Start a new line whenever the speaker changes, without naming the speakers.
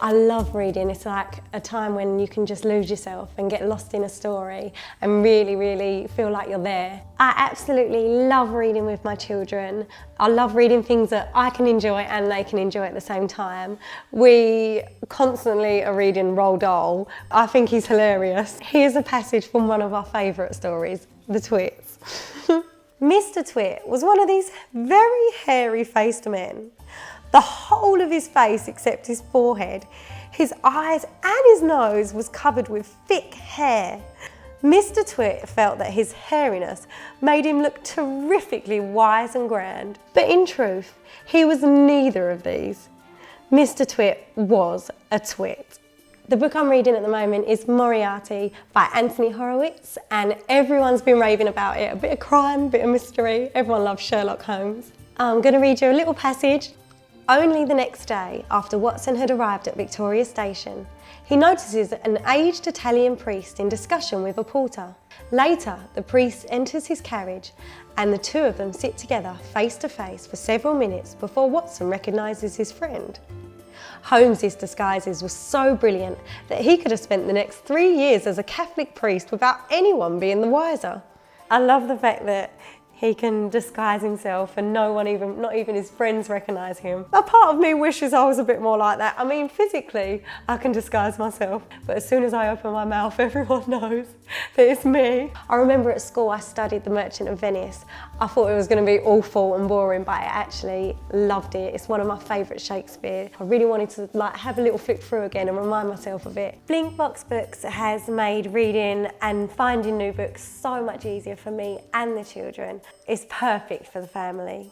I love reading. It's like a time when you can just lose yourself and get lost in a story and really, really feel like you're there. I absolutely love reading with my children. I love reading things that I can enjoy and they can enjoy at the same time. We constantly are reading Roald Dahl. I think he's hilarious. Here's a passage from one of our favourite stories, The Twits. Mr. Twit was one of these very hairy-faced men. The whole of his face, except his forehead, his eyes and his nose was covered with thick hair. Mr. Twit felt that his hairiness made him look terrifically wise and grand. But in truth, he was neither of these. Mr. Twit was a twit. The book I'm reading at the moment is Moriarty by Anthony Horowitz, and everyone's been raving about it. A bit of crime, a bit of mystery. Everyone loves Sherlock Holmes. I'm going to read you a little passage. Only the next day, after Watson had arrived at Victoria Station, he notices an aged Italian priest in discussion with a porter. Later, the priest enters his carriage and the two of them sit together face to face for several minutes before Watson recognises his friend. Holmes's disguises were so brilliant that he could have spent the next 3 years as a Catholic priest without anyone being the wiser. I love the fact that he can disguise himself and not even his friends recognise him. A part of me wishes I was a bit more like that. I mean, physically, I can disguise myself, but as soon as I open my mouth, everyone knows that it's me. I remember at school I studied The Merchant of Venice. I thought it was going to be awful and boring, but I actually loved it. It's one of my favourite Shakespeare. I really wanted to have a little flick through again and remind myself of it. Blinkbox Books has made reading and finding new books so much easier for me and the children. It's perfect for the family.